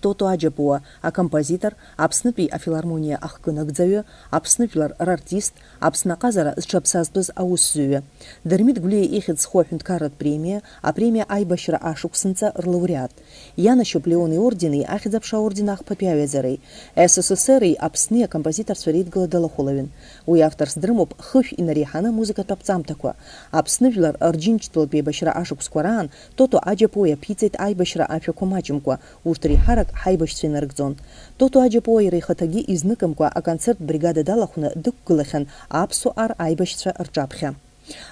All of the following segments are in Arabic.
Тото Аџьапуа, акомпозитор, Аԥснытәи афилармониа ахкынагӡаҩы, Аԥснытәлар рартист, Аԥсны аҟазара зҽаԥсазтәыз аусзуҩы. Дырмит Гәлиа ихьӡ зху аҳәынҭқарратә премиа, апремиа аибашьра ашықәсанҵа рлауреат. Ианашьоуп Леон иордени ахьӡ-аԥша аорден ахԥатәи аҩаӡареи. СССР-и Аԥсни акомпозиторцәа реидгыла далахәылаҩын. Уи авторс дрымоуп хышә инареиҳаны музыкатә аԥҵамҭақәа. Аԥсны жәлар рџьынџьтәылатә еибашьра ашықәсқәа раан Тото Аџьапуа иаԥиҵеит аибашьра ашәақәа маҷымкәа, урҭ реиҳарак ҳаибашьцәа инаркӡон. Тото Аџьапуа иара ихаҭагьы изныкымкәа аконцерт бригада далахәны дықәгылахьан аԥсуа ар аибашьцәа рҿаԥхьа.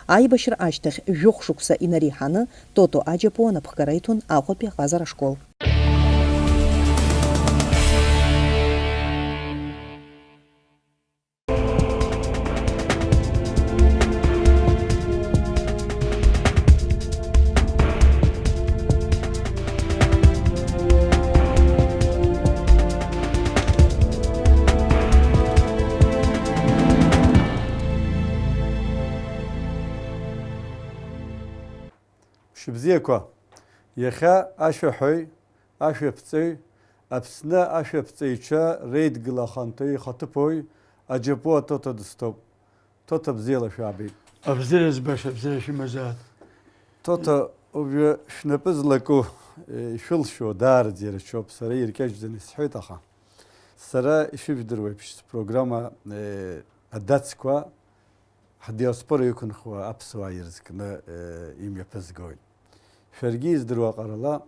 Аибашьра ашьҭахь жәохә шықәса инареиҳаны Тото Аџьапуа напхгара иҭон Аҟәатәи аҟазара ашкол. Шыбзиақәа, иахьа ашәаҳәаҩ, ашәаԥҵаҩ, Аԥсны ашәаԥҵаҩцәа реидгыла ахантәаҩ ихаҭыԥуаҩ Аџьапуа Тото дыстәуп. Тото бзиала шәаабеит. Абзиара збаша, абзиара шәымазаат. Тото уажәы шәнапы злаку ишәылшо даараӡа ирчоуп, сара иркьаҿӡаны исҳәоит, аха сара ишәыжәдыруеиԥш спрограма адацқәа ҳдиаспора иқәынхауа аԥсуаа ирзкны имҩаԥызгоит. Шәаргьы издыруа ҟарала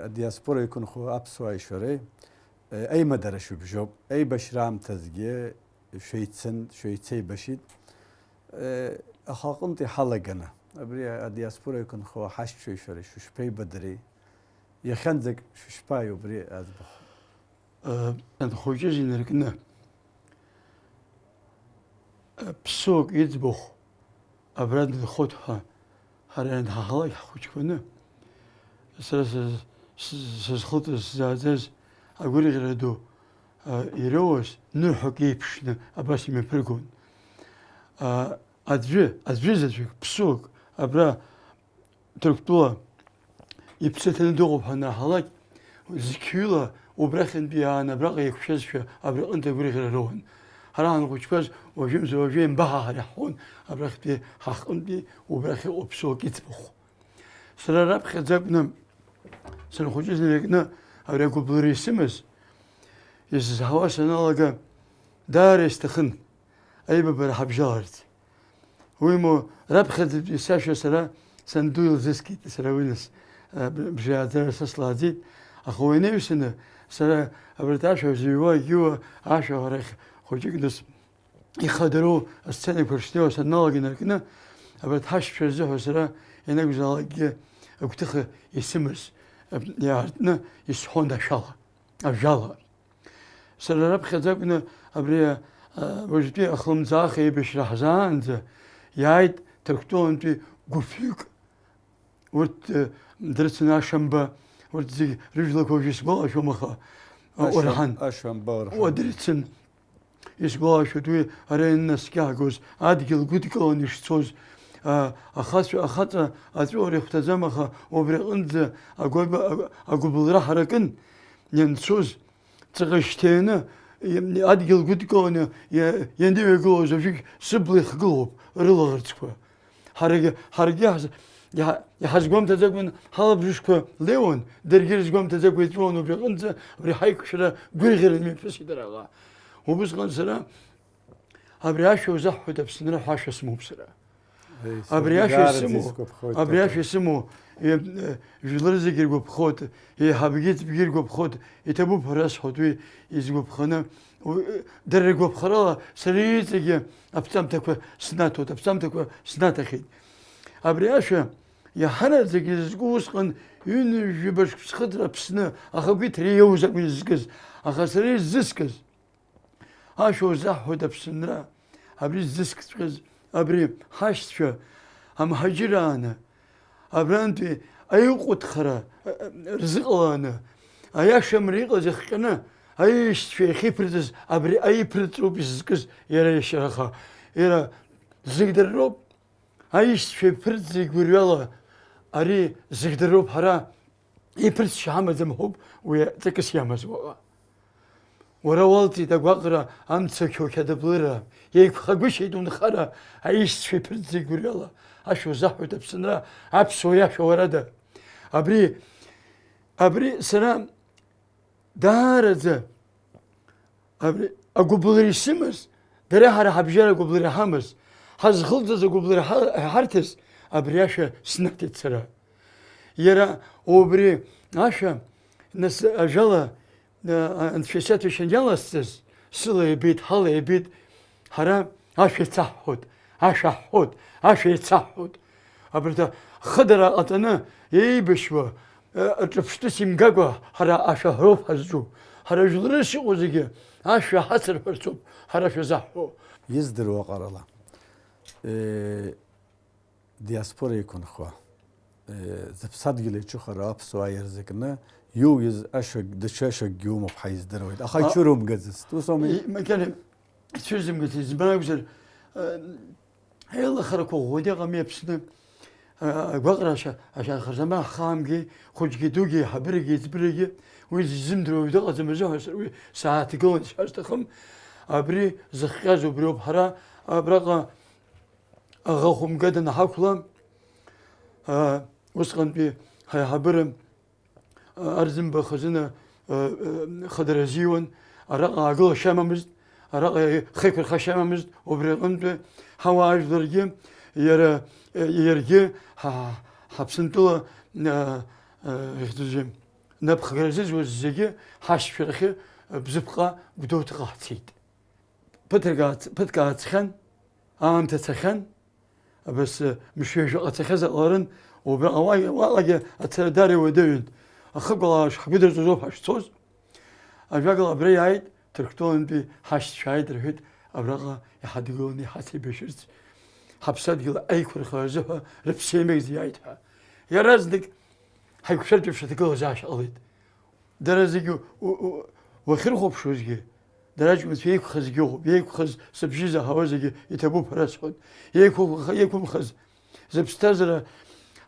адиаспора иқәынхауа аԥсуааи шәареи аимадара шәыбжьоуп. Аибашьра аамҭазгьы шәеицеибашьит. Аха аҟынтә иҳалаганы абри адиаспора иқәынхауа ҳашьцәеи шәареи шәышԥеибадыри, иахьанӡагь шәышԥааи убри аӡбахә? Анхәыҷыз инаркны ԥсыуак иӡбахә абра дынхоит ҳәа ҳара ианҳаҳалак ҳхәыҷқәаны сара сызхылҵыз сзааӡаз агәырӷьара ду ироуаз ныҳәак еиԥшны абас имҩаԥыргон. Аӡәызаҵәык ԥсыуак абра Ҭырқәтәыла иԥсы ҭаны дыҟоуп ҳәа анаҳалак зқьҩыла убрахьынтәи иаан абраҟа еиқәшәазшәа абраҟынтә агәырӷьара роуан. Ҳара ҳанхәыҷқәаз уажәымза-уажәы еимбаҳаҳар иаҳҳәон абрахьтәи ҳахҟынтәи убрахь иҟоу ԥсыуак иӡбахә. Сара раԥхьаӡа акәны санхәыҷыз инаркны абри агәыблыра исымаз исызҳауа саналага даара исҭахын аибабара ҳабжьаларц. Уимоу раԥхьаӡатәи сашәа сара санду илзыскит, сара уинас бжьааӡара сыслааӡеит, аха уи анаҩсаны сара абарҭ ашәа зыҩуа егьиуа ашәаҳәарахь хәыҷык нас ихадароу асценақәа ршнеиуа саналага инаркны абарҭ ҳашьцәа рзыҳәа сара ианакәзаалакгьы агәҭыха исымаз иаартны исҳәон ажәала. Сара раԥхьаӡа акәны абри уажәтәи ахлымӡаах еибашьра ҳзаанӡа иааит Ҭырқәтәылантәи гәыԥҩык. Урҭ дрыцын Ашамба, урҭ зегьы рыжәлақәа уажәы исгәалашәом, аха Орҳан дрыцын. Исгәалашәоит уи ара инаскьаагоз адгьыл гәыдкылан ишцоз ахаҵа аҵәуара ихәҭаӡам, аха убри аҟынӡа агәыблра ҳаракын ианцоз ҵаҟа ишьҭаианы адгьыл гәыдкыланы ианыҩагылоз ажәык сыбла ихгылоуп рылаӷырӡқәа. Ҳаргьы иҳазгәамҭаӡакәын ҳалабжышқәа леуан, даргьы рызгәамҭаӡакәа иҵәуан убри аҟынӡа абри ҳаиқәшәара гәырӷьара имҩаԥысит араҟа. Убысҟан сара абри ашәа узаҳҳәоит Аԥсынра ҳәа ашәа сымоуп сара. Абри ашәа исымоу жәлар зегьы иргәаԥхоит, еиҳабгьы ҵбгьы иргәаԥхоит, иҭабуп ҳәа расҳәоит уи изгәаԥханы. Дара ргәаԥхарала сара иҵегьы аԥҵамҭақәа снаҭоит, аԥҵамҭақәа снаҭахьеит. Абри ашәа иаҳараӡак изызку усҟан ҩынҩажәибаҿ схыҵра Аԥсны, аха гәиҭара иоуз акәын изызкыз, аха сара иззыскыз ашәа узаҳҳәоит Аԥсынра. Абри ззыскҵәҟьаз абри ҳашьцәа амҳаџьырааны абрантәи аиҟәыҭхара рзыҟаланы аиашамра иҟаз ихҟьаны аишьцәа иахьиԥырҵыз абри аиԥырҵроуп изызкыз иара иашьараха. Иара зыгдырроуп аишьцәа иԥырҵыз игәырҩала ари зыгдырроуп ҳара يبرس شامة زمهوب ويتكس يامز وقا وروالتي تقوقرا أمسكو كدبلرا يخبش يدون خرا عيش في برزي قريلا أشو زحو تبسنا أبسو ياشو وردا أبري سلام دارزة أبري أقبلري سمس دري هرا حبجارة قبلري حمس هز خلطة قبلري هرتس أبرياشا سنكت تسرا يرى أبري عشا ناس أجلا انفشات وشنجلا استس سلا يبيت حلا يبيت هرا عشا تحود عشا حود عشا تحود أبرتا خضرا أتنا يبشوا أتفشتسي مجاجوا هرا عشا هروب هزجو هرا جلرسي وزجي عشا حسر فرسوب هرا شزحو يزدر وقرلا دياسبورا يكون خوا زبصد جلي شو خراب سواير زكنا يوز أشق دشاشق يوم بحيز درويد أخي شروم جزس توصومي ما كان شو زمقتي زمان بزر هيلا خركوا ودي قام يبسنا بقرا عشان خرزما خامجي خوجي دوجي حبرجي تبرجي ويزمدرو يدق زمزو ساعات يقول شاشتخم أبري زخاز وبرو بحرا أبرقا أغاهم قدنا حكلا وسقن بي هاي حبرم أرزم بخزنة خضر زيون أرقا أقول شاممزد أرقا خيكر خشاممزد وبرقن هوا أجدرجي يرجي حبسنتولا يختزم نبخ غرزز وزجي حاش فرخي بزبقة بدوت قاعتيد بتقات خن تتخن بس مش يجوا أتخذ الأرن وبأواي والله أتداري ودين أخبلاش خبيدر تزوف هاش توز أجاقل أبري عيد تركتون بي هاش شايد رهيد أبرقا يحدقوني حتى بشرت حبسات قل أي كل خرزها ربسيمك زيايدها يا رزدك حيكشرت بشتقل زاش أليد درزك وخير خوب شوزجي درج من فيك خزجو بيك خز سبجيزة هوازجي يتبو براسود يكو خز زبستازر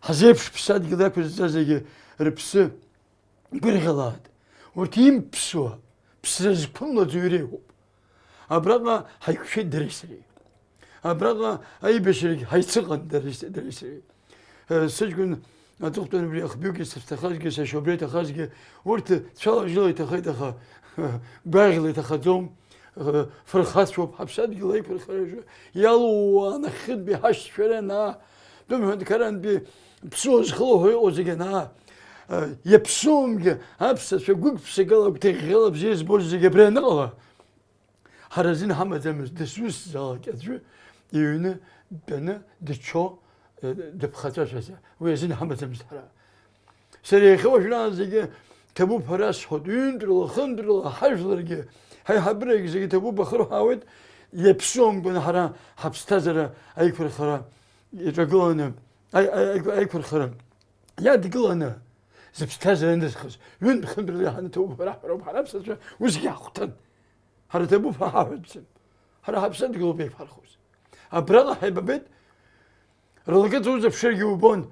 حزيبش بساد قداك زازجي ربس برغلاد وتيم بسوا بسز كل زوريو أبرقا هيكشي دريسري أبرقا أي بشري هيتسقن دريسري سجن أتوقع إنه بيخبيوك استخاجك سشوبريت خازك ورت شال جلي تخيدها باغلي تخدم فرخات شوب حبسات جلي فرخرج يالو أنا خد بهاش فرنا دم هند كران بسوز خلوه أوزجنا يبسوم هبسة شو جوج بسجلا بتغلب زيز بوز جبرنا الله هرزين هم زمز دسوس زاك أدري يونه بنا دشوا دبخاتش هذا ويزين هم زمز هلا سريع خوش نازجة تبو براس حدود ولا خندر ولا حجر جه هاي حبرك زي تبو بخرو هاود يبسوم بنا هرا حبستازر أي كل خرا يرجعون أي كل خرا يا دقلنا زبستازر عندك خز وين بخندر اللي هن تبو براح بحرب سجى وزجي أختن هرا تبو بحاول سن هرا حبسد قلوب يفرخوز أبرلا حببت رلقت وزب شرقي وبون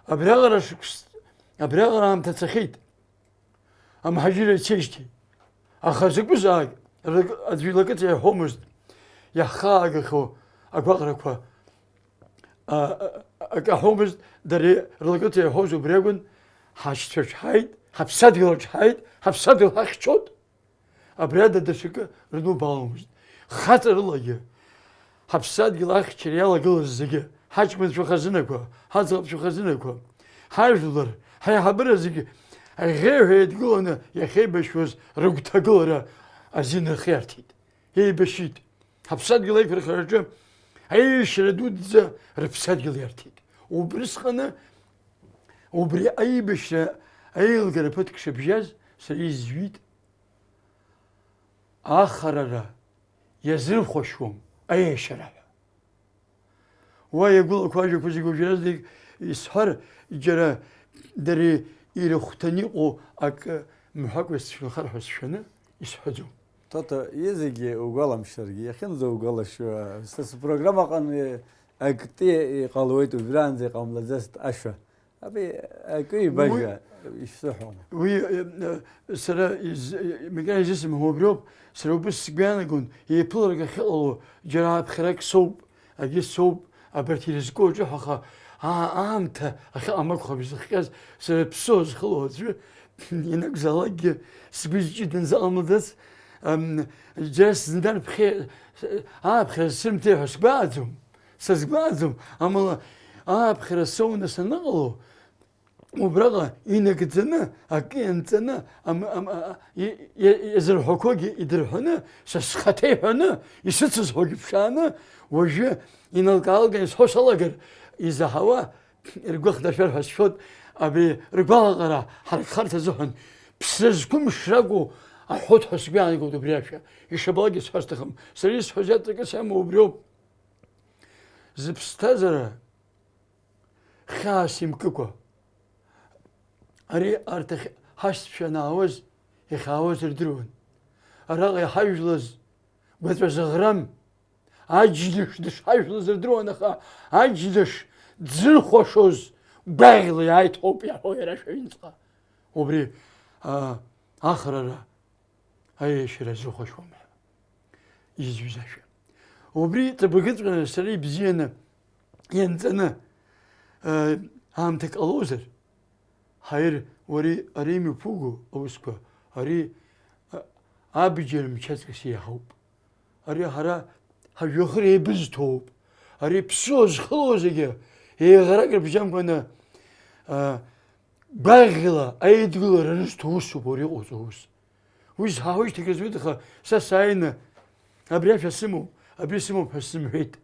أبرلا رام تتخيد أما حجيرة تشيشتي أخذك بزاق أدري لقيت يا هومز يا خاق خو أقرأ كوا هومز دري لقيت يا هوز وبريغون حاشتش هايد حبسات يلوش هايد حبسات يلوش شود أبراد دشك ردو بالومز خاطر الله يه حبسات يلوش شريالة قل الزجى حاج من شو خزنة كوا هذا شو خزنة كوا حاجلر هاي حبر الزجى غير هي تقولنا يا خي بشوز رقت قولنا أزين خيرتيد هي بشيد حبسات قلي في الخرجة هاي شردود ذا ربسات قليرتيد وبرسخنا وبري أي بشر أي القربتك شبجاز سري زويد آخر يزرب خوشهم أي شرع ويقول كواجه كوزي كوجاز ديك يسهر جرا دري يرختني أو أك محاكوس في الخرح الشنة يسحجوا. تاتا يزيجي وقالم شرقي خنزو وقال شو استاس برنامج عن أكتي قالويت وبرانزي قام لزست أشوا أبي أكوي بجا يفتحون وي سرا مكان جسم هو بروب سرا بس بيانا قون يبلغ خلو جراب خرق صوب أجي صوب أبرتي رزقو جو حقا أمتى أخي أمك خبز خياز سرا بسوز خلو جو ينك زلاج سبيز جدا زعمدت جالس زندان بخير بخير سمتي حس بعدهم سزبعدهم أما بخير السونا سنغلو وبرغا إنك تنا أكين تنا يزر حقوقي يدرحنا سسختي هنا يستس حقوق فشانا وجه إن القالق يسوس الله إذا هوا رجوع دشر هالشود أبي رجوع غرا حركات زهن بس كم شرقو أحط حسبيان يقولوا برياشة يشباق يسحستخم سريس حجاتك سامو وبريوب زبستازرة خاسم كوكو أري أرتخ حس شناوز يخاوز الدرون أرغي حيجلز بس غرام عجلش دش حيجلز الدرون أخا عجلش تزل خوشوز باغلي هاي توب يا هو يراش ينصا وبري آخر هاي شرزو خوش ومح يزوجاش وبري تبقيت من السري بزينة ينتنا عامتك ألوزر hayır وري أريمي فوقو أوسكو أري أبيجر مشاتك سياحوب أري هرا هجوخري بزتوب أري بسوز خلوزيجا هي غرقر بجام كنا باغلا أيدغلا رنستوس بوري أوزوس ويز هاوش تكزويد خا ساين أبرياش اسمو أبري اسمو بسمهيت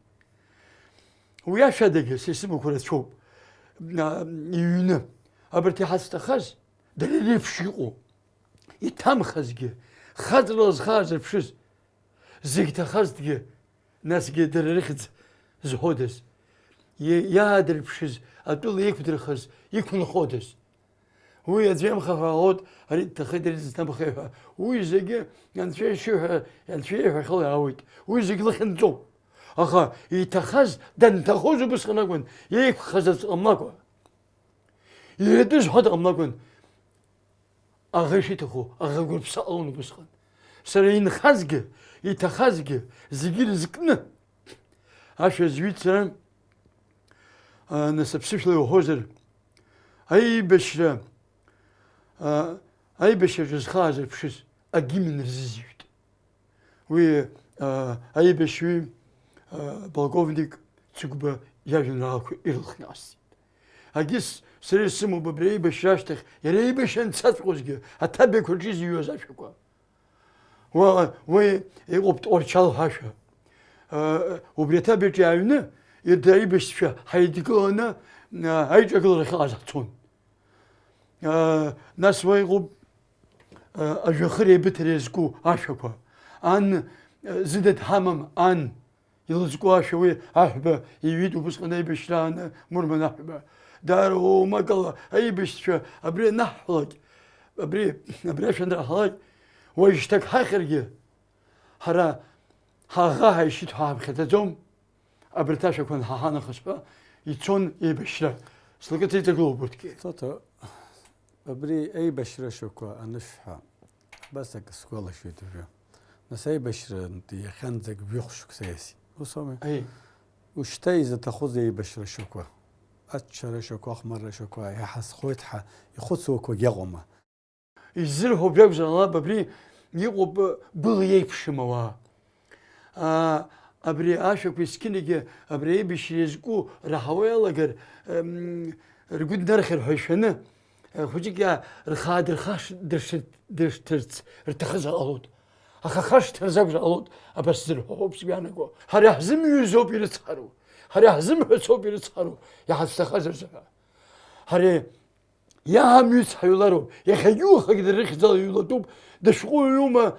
ويا شادك سيسمو كرة شوب يونا أبرتي حاسة خز دليل فشيقو يتم خزجي خدلوز خازر فشز زيكتا خزجي ناس جي دريخز زهودس يادر فشز أدول يكبر خز يكون خودس هو يزيم خفاوت هريد تخدر زتم خيفه هو يزجي يعني شيء خلي عويد هو يزجي لخنزو أخا يتخز دن تخوز بس خناقون يك خزت أملاكو يدش هذا أملاكون أغشي تخو أغقول بسألون بسخن سرين خزجة يتخزجة زجير زكنة عاش زويت سلام نسبسش له هوزر أي بشر جز خازر بشز أجي من رزيزيت وي أي بشوي بالقوفنيك تقبل يجن راكو إلخناس أجلس سري سمو ببري بشاشتخ يري بشن ساتقوزجي حتى بكل شيء يوزع شكوا و يقبط أورشال هاشا وبريتا بيجاينا يدعي بشفا هيدقونا هيجقل رخازتون ناس ويقب أجخري بتريزكو عشقا أن زدت همم أن يلزقوا شوي أحبة يريدوا بس أنا بشلان مرمى أحبة دارو ما قال أي بشفا أبري نحلق أبري عشان نحلق ويشتك حخرجي هرا هاغا هيشيت هاب خدتهم أبرتاش أكون هانا خشبة يتون يبشرة سلقتي تقول بودكي توتو أبري أي بشرة شكوى أنفها بس أكسكولا شو تبغى ناس أي بشرة أنتي خنزك بيخشك سياسي وصومي أي وشتى إذا تأخذ أي بشرة شكوى أتشر شكوى أخمر شكوى يحس خويتها يخذ سوكوى يغمى يزره بيجز الله ببري يقوب بغي يبشموا أبري عاشق بسكينيجي أبري بيشيزكو رحويلا غير رجود درخر هشنا خوجيك رخاد رخاش درشت ارتخز الألود أخاش ترزق الألود أبصر هو بسبيانكو هري حزم يزوب يرتخرو هري حزم يزوب يرتخرو يا حستخز رزقه هري يا هم يسحيولارو يا خيو خيد الرخزال يولدوب دشقو يوم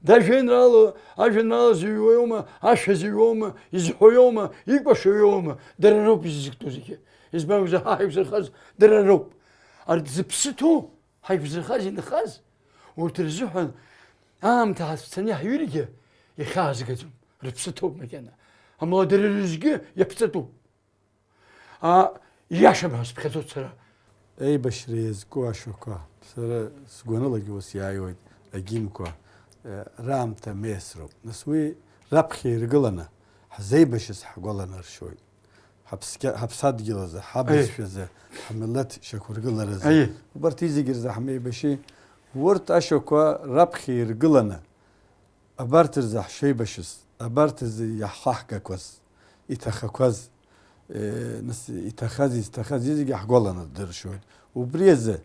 دا جنرال زيوما عاش زيوما يزحويوما يكبش يوما درروب يزكتوزيكي يزبان زهاي بزرخاز درروب أرد زبستو هاي بزرخاز ينخاز وترزحن تحت سنيا حيوريكي يخاز قدم ربستو مكانا أما دررزقي يبستو ياشا بس بخطوط سرا أي بشريز كوا شوكا سر سجونا لقي وسيايود أجيمكوا رامتا ميسرو نسوي ربخي رجلنا زي بشس حقولنا رشوي حبسات جلزة حبس فيزة حملت شكور جلرزة وبرتيزي جرزة حمي بشي ورت أشوكوا ربخي رجلنا أبارترزح شيء بشس أبارتز يححك كوز يتخكوز نس يتخذ يجي حقولنا الدر شوي وبريزة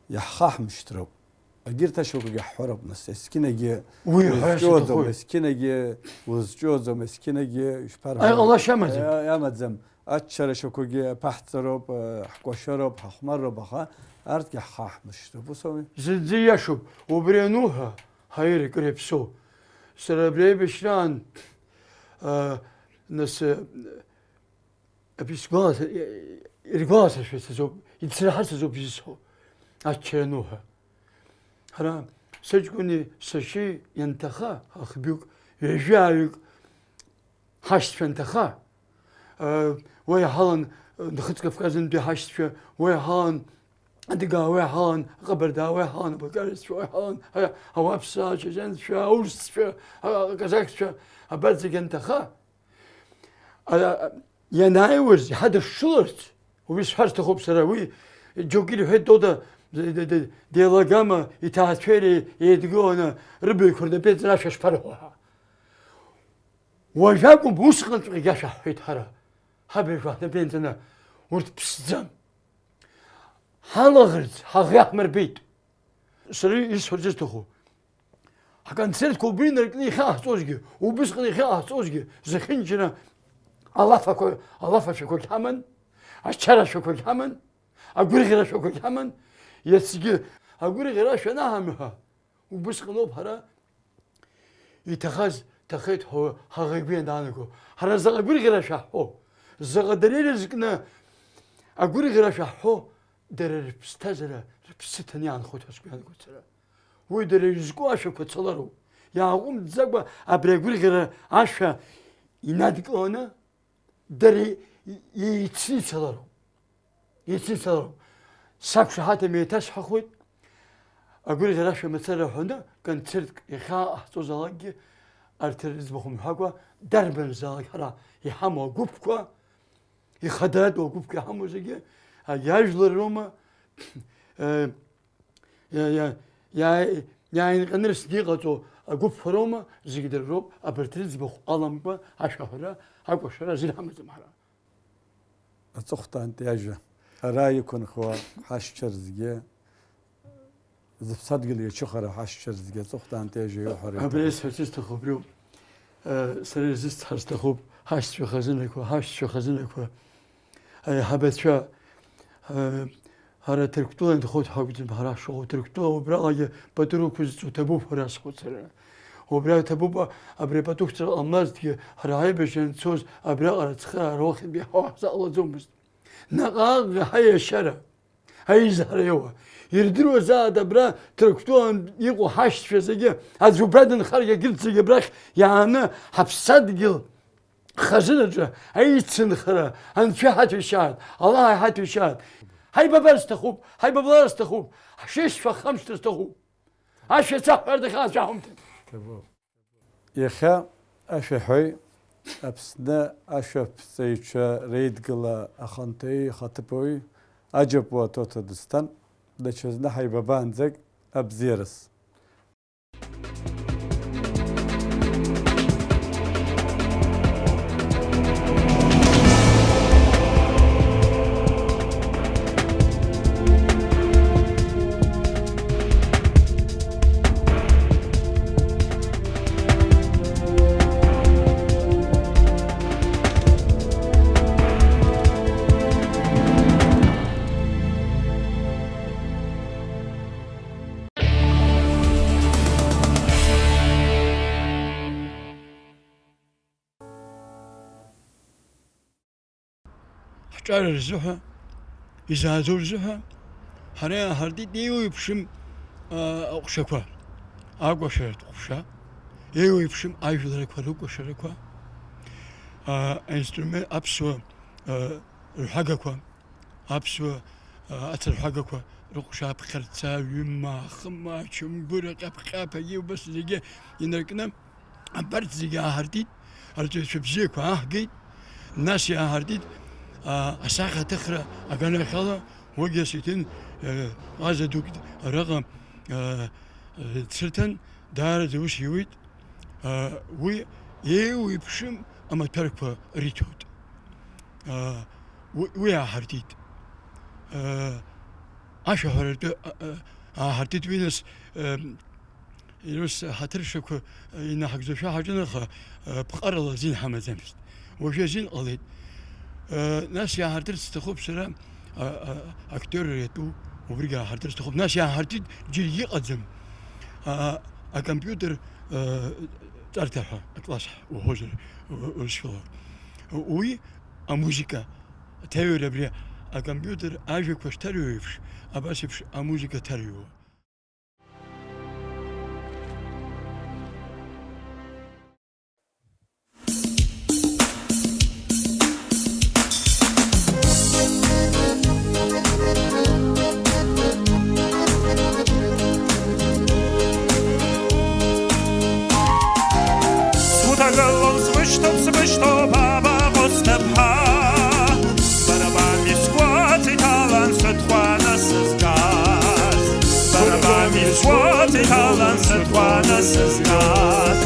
يحح مشترب أجرت أشوك يحرب نس سكينة جي وزجوزو مسكينة جي وزجوزو مسكينة جي يشبار أي الله شمز يا متزم أتشر شوكو جي بحثرب حقوشرب حخمرب خا أرد يحح مشترب وسوي زي يشوب وبرينوها هاير قريبسو سربري بشران نس أبيس غاز إرغاز شو تزوب يتصلح تزوب بيسو أتشرنوها هلا سجوني سشي ينتخا أخبيك يجايك حشت فنتخا ويا هان دخلت كفكازن دي حشت في ويا هان أدقا ويا هان قبر دا ويا هان بقارس ويا هان هوا بساج جنت في أورس في كذاك في أبرزك ينتخا ينايوز هذا الشرط وبيش فرت خوب سراوي جوكيل هيدودا ديالاغاما يتعاتفيري يدقونا ربي كرد بيت راشش فرحوها وجاكم بوسقن تغياشا حيت هرا حبيش واحدة بينتنا ورد بسزام حالا غرز حاغي أحمر بيت سري يسفر جزتخو حكان سيرت كوبين ركني خاص توزجي وبسقني خاص توزجي زخنجنا الله فشكو كمان أشترى شكو كمان أقول غير شكو كمان يسجي أقول غير شنا همها وبس قلوب هرا تخيت هو هغيبين دانكو هرا زغ أقول غير شحو زغ دليل زكنا أقول غير شحو در بستزرة بستني عن خوت أسكو عن كتير ويدر يزكو أشوف كتصلرو يا قوم تزغب أبرقول غير عشا ينادك أنا دري يتسين صدروا ساكش حتى ميتاش حخوت أقول غير شو مثلا هنا كان ترك يخاء أحطو زلاقي أرترز بخم حقوا دربن زلاق هلا يحمو قبكوا يخدرات وقبك يحمو زلاقي ياجل روما يعني قنرس ديقتو قب روما زيد الروب أبرترز بخ ألم با عشرة حقوا شرا زين حمد مهرا أتوقع أنت أجا أرايكون خوا حاشر زجى صدق لي شخرة حاشر زجى أتوقع أنت أجا يحرق أبريس هرتز تخبريو سرزست هرتز تخب حاش شو خزنك وحاش شو خزنك حبت شو هر تركتوا أنت خود حاجتين بهرا شو تركتوا وبرا بدرو كوز تبوب هراس خود سر وبرا تبوب أبرا بتوختر أملاز دي هراي بيشن سوز أبرا أرتخا روخ بيحوا الله زومس نقاق هاي الشرع هاي زهريوه يردرو زاد أبرا تركتوا يقو حاشت في زجى هذا برادن خارج قلت زجى براخ يعني حبسات جل خزنة هاي تسنخرة أنت في حد الشهاد الله هاي حد الشهاد هاي ببرز تخوب هاي ببرز تخوب شش فخمس تخوب عش سافر دخان شاهم يخا أشحي أبسنا أشوف سيتشا ريد قلا أخنتي خطبوي أجب واتوتا دستان دشزنا هاي ببانزق أبزيرس حجار الزحة إذا زور زحة هريا هردي ديو يبشم أقشكوا أقوى شرط قشة يو يبشم أيفل ركوا لوكو شركوا إنسترومنت أبسوا الحاجة كوا أبسوا أتر حقك رقشاب خرتسا يما خما شمبورة قاب يوبس زيجة ينركنا أبرت زيجة هرديد أرجع شبزيك جيد الناس يا هرديد أساقة تخرى أجانا خلا وجه سيتين غازة دوك رقم تسرتن دار دوش يويد وي يوي بشم أما ترك ريتود ويا هرديد أشهر هرديد وينس يلوس هترشك إن حق زوجها حاجة بقرة زين حمد زمست وجه زين قليل ناس يا هرديد استخوب سلام أكتر يتو وبرجع هرديد استخوب ناس يا هرديد جري قدم الكمبيوتر ترتاح أطلع وهوجر والشغل وي الموسيقى تيوري بري الكمبيوتر أجيك وش تريوش أباسيفش الموسيقى تريو Смышто баба гостепха барабами сквот и талан сетхуана сызгаз барабами сквот и талан сетхуана сызгаз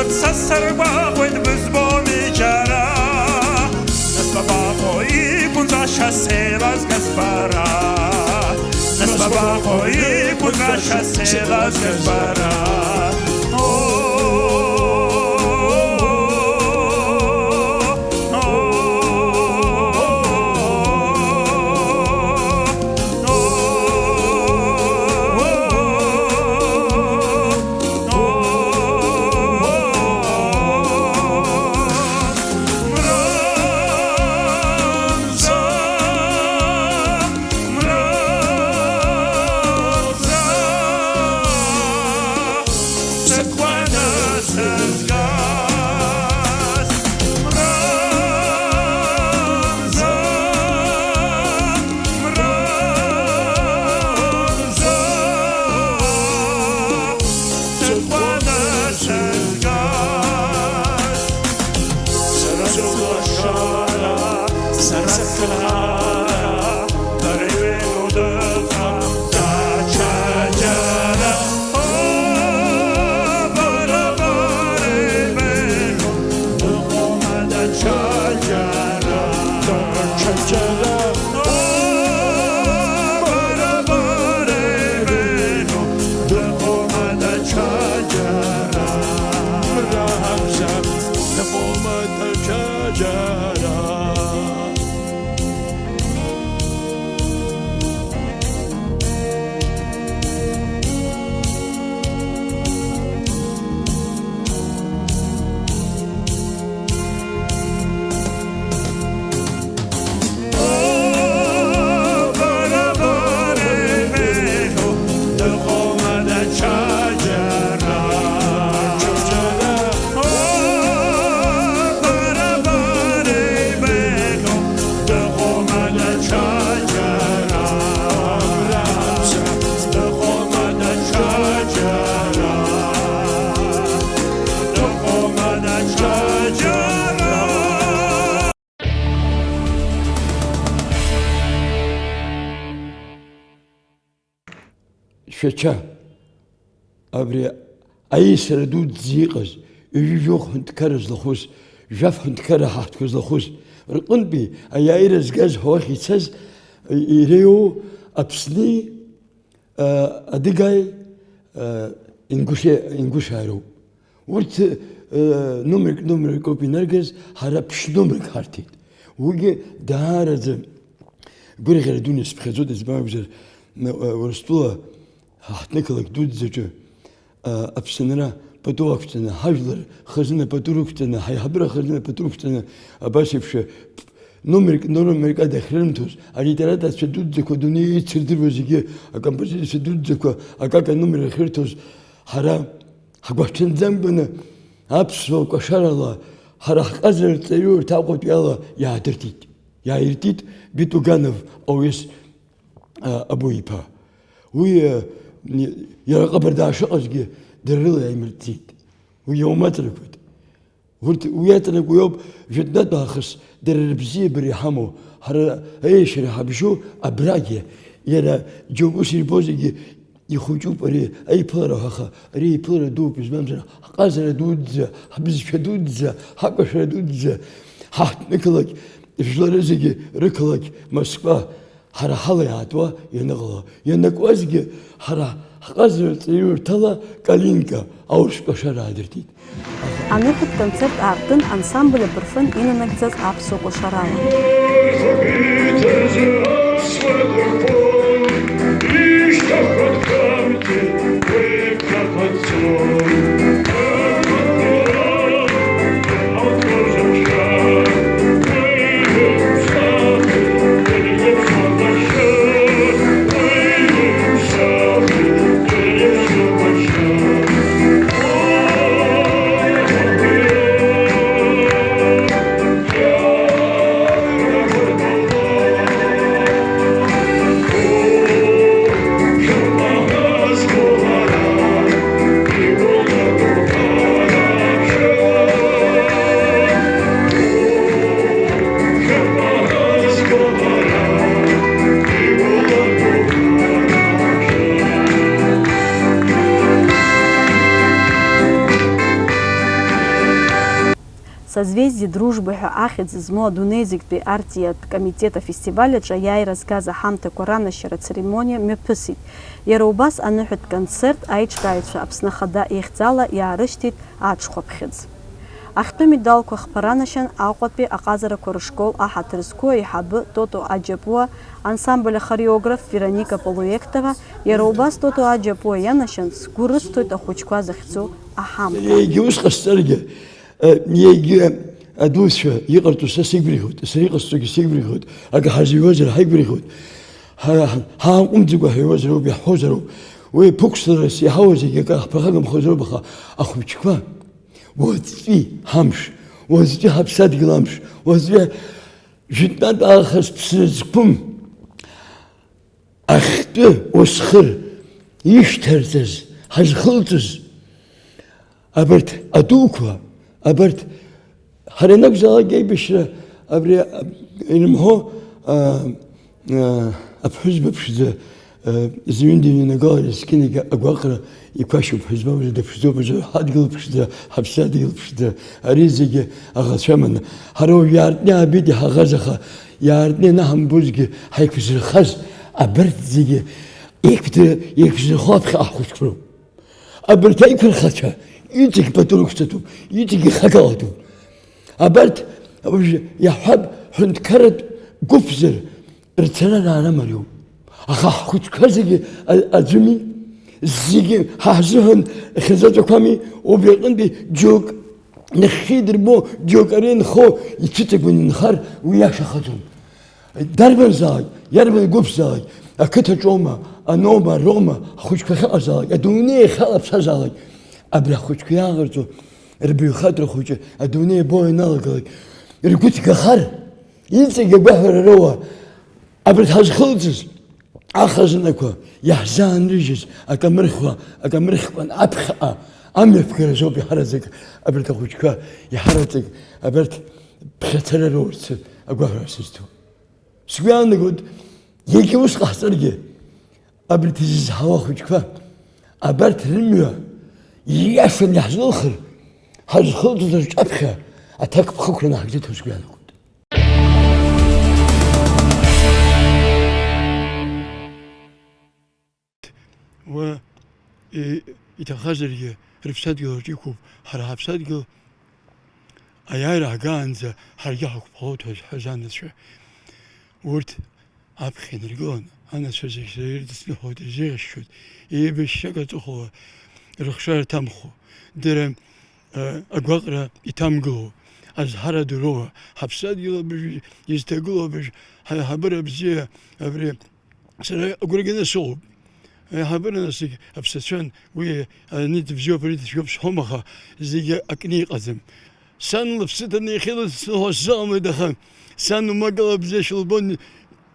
Сасарба хойд безбоми чара Насбаба хой кунза шаселас газбара Насбаба хой кунза шаселас газбара شتشا أبري أي سردود زيقز يجوخ هند كرز لخوز جاف هند كره حت كوز لخوز رقن بي أيايرز جاز هو خيتز يريو أبسني أديجاي إنجوش هارو ورت نمرك كوبي نرجز هربش نمرك هارتيت وجي دهارز قولي غير دوني سبخزود زمان بجر ورستولا هتنكلك دود زجو أبسننا بدوكتنا هجلر خزنة بدروكتنا هاي حبرة خزنة بدروكتنا أباشفش نمرك أده خرمتوس على ترى تسدود زكو دوني تسدر وزيجي أكمل بس تسدود زكو أكاك نمرك خيرتوس حرام حقوشن زنبنا أبسو كشر الله حرق أزر تيور تاقوت يلا يا درتيت يا يرتيت بيتو جانف أويس أبوي با وي يا قبر دا شقصجي دريل يا مرتيت ويوم تركت وياتنا ويوم جدات باخس در بزي بريحمو هر ايش رح بشو ابراجي يلا جوش البوزي يخوجو بري اي بلر هخا ري بلر دو بزمزنا قازر دودز حبز شدودز حق شدودز حت نكلك فجلرزي ركلك مسكوا هر حالي عدوا ينغلا ينقوزي هر قازر تيور تلا كالينكا اوش كشر عدرتيت Анухат концерт артын ансамбля бірфін инанакцаз апсу қошаралы. Созвездие дружбы ахид змо дунезиктби артият комитета фестиваля джаяй разгаза хамта коранашера церемония мепысит. Ераубас анухет концерт айчкайча апснахада ихзала ярыштит ачхопхидз. Ахтуми далко хпаранашан аукотби аказара корышкол ахатрыско и хабы тото аджапуа ансамбля хореограф Вероника Полуектова Ераубас тото аджапуа янашан сгурыстует ахучква захцу ахамта. يجي أدوس يقرأ سيجريهود سريق سيجريهود أجا حزي وزر هيجريهود ها أمزجوا هيوزروا بيحوزروا وبوكسر سيحوزي يجا بخلهم خزروا بخا أخو تشكوا وزي همش وزي حبسات قلامش وزي جدنا آخر بسرزكم أخته وسخر يشترتز هزخلتز أبرت أدوكوا أبرت هرناك زاغ جاي بشرة أبري إنمه أبحزب بشدة زين دي نقال سكينة أقواقرة يكاشف حزبه وجد بشدة وجد حد قلب بشدة حبسات قلب بشدة أريزج أغشمن هرو يارني أبيدي هغزخة يارني نهم بوزج هيكسر خز أبرت زيج يكسر خاطخ أخوش كرو أبرت يكسر خشة يجيك بتروكستو يجيك خكاوتو أبرت يحب هند كرد قفزر ارتنا أنا مريو أخا خوش كذي أزمي زيجي هازهن خزاتو كامي وبيقن بي جوك نخيدر بو جوك أرين خو يتشتك من النخر وياش خاتم دربن زاي يربن قف زاي أكتر جوما أنوما روما خوش كخا زاي أدوني خالب سازاي أبرا خوش كياغرتو ربي خاطر خوش أدوني بوي نالك ركوت كخر ينسى بحر روا أبرت هاز خلص أخذناكوا يحزن رجس أكمرخوا أبخا أم يفكر زو بحرزك أبرت خوش كا يحرزك أبرت بختر روت أقوى راسستو سويان نقول يجي وش قحصرجي قبل تجيز هواخد كفا أبرت رمية يعفن يحزن الخر هاج خلطة تجي أبخى أتاك بخوكنا حاجتها شبيانا كنت و يتخزر رفساد قل جيكو هر رفساد قل أيار عقانزة هرجعك بخوت هزان شو ورت أبخين رجون أنا سوزي سرير تسلخو تجيش شود يبشكة تخو رخشار تمخو درم أقوقرا يتمقو أزهر دروه حبسات يلا بج يستقلوا بج هبرة بزيه هبرة سر أقولنا صوب هبرة نسيك أبسطشان ويا نيت بزيو بريد شوف شهمخا زي أكني قزم سان لبستني خلص هو الزام دخل سان ما قلب زيش البن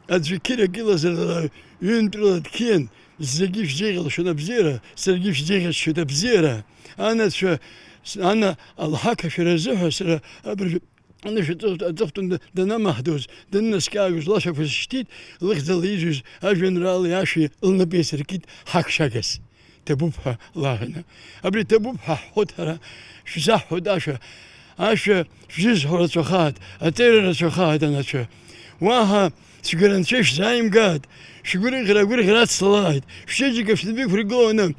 أتذكر كلا زر ينترد كين زجيف جيغل شو نبزيره سرجيف جيغل شو نبزيره أنا الحق شرزها سر أبرج أنا شو تفتن دنا محدود دنا سكاجوز لا شوف الشتيت لخذ ليجوز أجن رالي عشي النبي سركيد حق شجس تبوبها لاهنا أبري تبوبها حدها شو زح حداشة عشا جز هرتشخات أتير رتشخات أنا شو واها شكرا شيش زايم قاد شكرا غير صلايد شيجي كيف تبيك فرقونا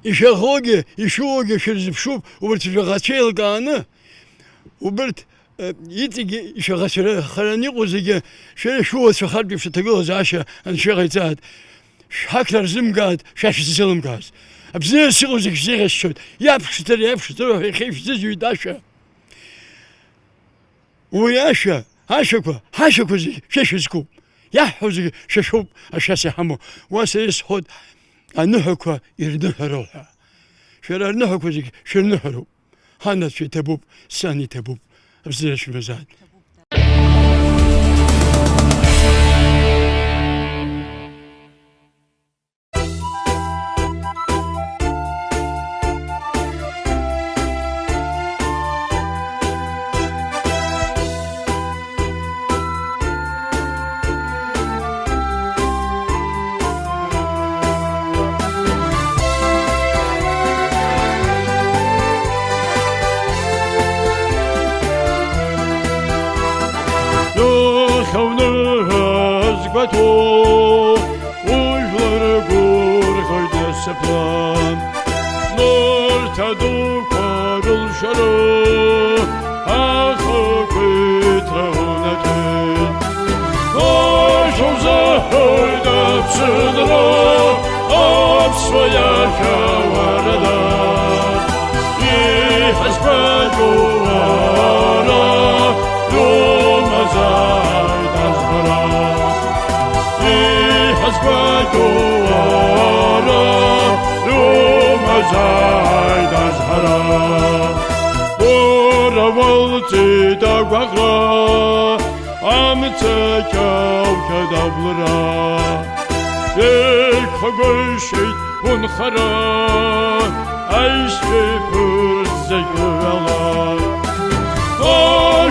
يشغوجي يشوجي شرزب شوب وبرت شغاتشيل قانا وبرت يتيجي يشغاتشيل خلاني قوزيجي شو شخات كيف تقول عشا أن شغيتات شحكر زم قاد شاش سلم قاز أبزير سيغوزيك زيغ الشود يابشتر يخيف زيجي داشا وياشا هاشكو زي ششزكو يحوزي ششوب أشاسي حمو واسيس هود النهكوا يردنهروها شرار نهكوا زي شرنهرو هانا في تبوب ساني تبوب أبزيرش مزاد وجلر قور خيد السبلان نور تدو قارل شرو أخو بيترونتين ناشو زهيد بصدرو أبسويا كواردان يحسبك وارا يوم زايد أزبران حسبكوارا يوم زايد أزهرا وروالتي داغغرا عمتك وكدبلرا ديك خبشيت ونخرا عيش في فرزك وغلا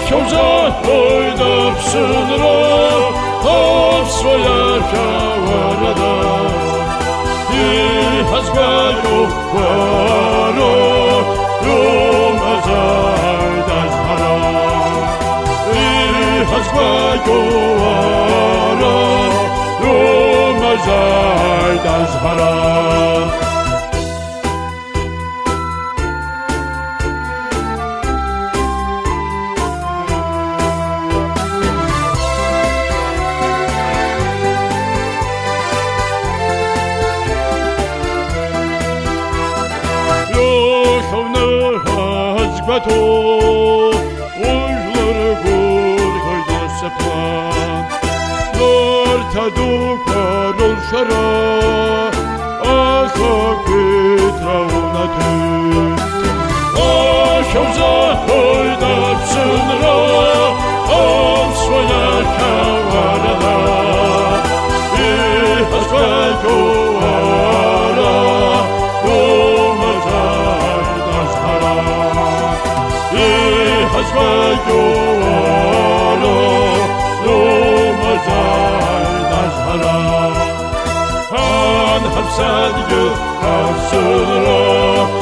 شوزة هيدا بصدرا أبصويا كواردة يحسبك وارو يوم زايد أزهرا يحسبك وارو يوم زايد أزهرا وجلر قول خيد السبلان نور تدو قارل شرا أخو بيترونتين أشو زهيد بصدرا أبسويا كواردة يحسبك وارا يوم زايد أزهرا حسبك وارا يوم زايد أزهرا Sadio, Asura.